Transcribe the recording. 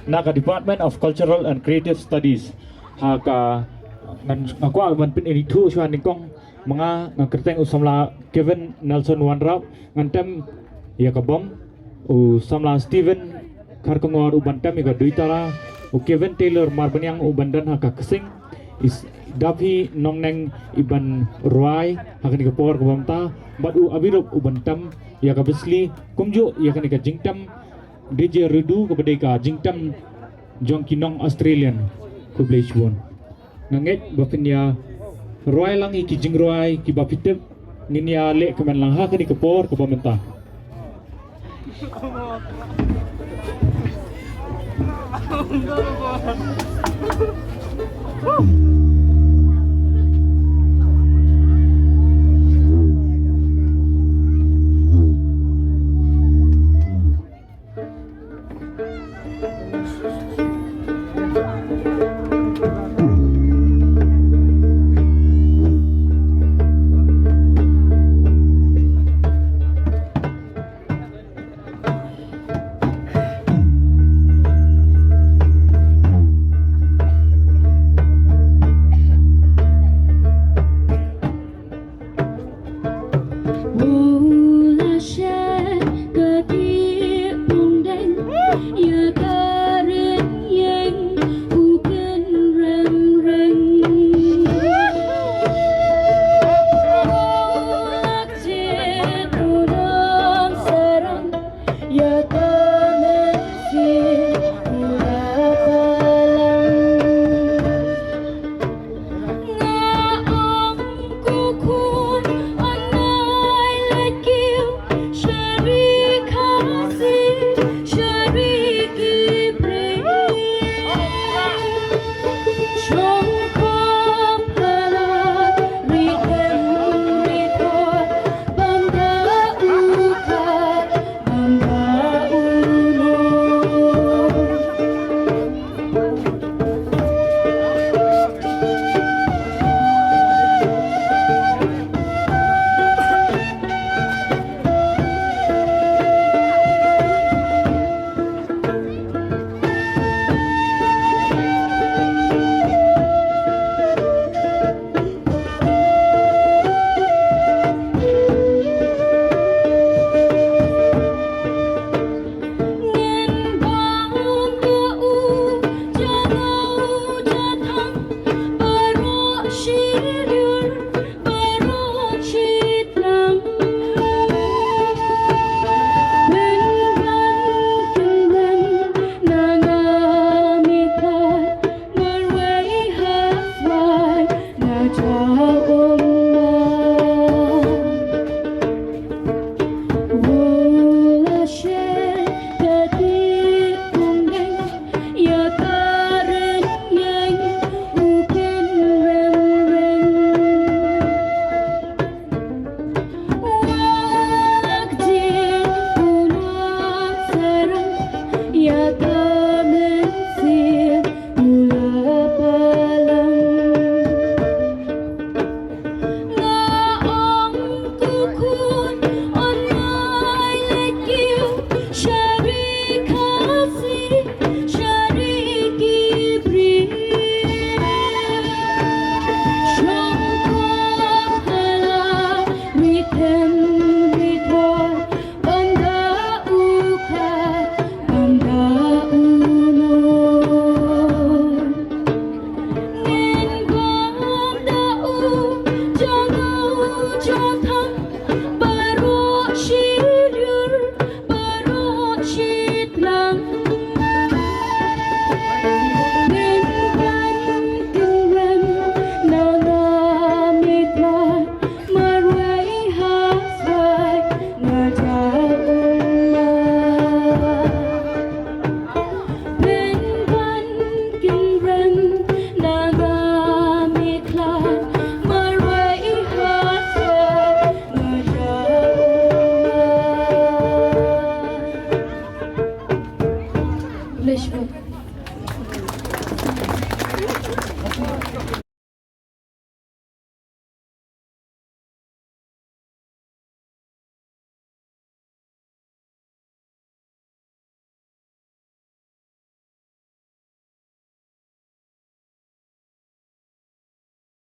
naka Department of Cultural and Creative Studies haka ngan ngakwa man pin ini tu chuan ningkong mga ngkerteng usamla Kevin Nelson Wanrap ngantem ya kabom usamla Steven Karkongor ubantem iga duitara Kevin Taylor Marbanyang ubandan haka kesing is dapi nongneng iban Roy hakan ika por kabamta badu abirup ubantam ya kabesli kumju ya kan ika jingtam DJ Rudu kepada ika jingtam jong kinong Australian kubleshbon nanget bapinya Roy lang iki jing Roy ki bapitep ninya le kemen lang hakan ika por kabamta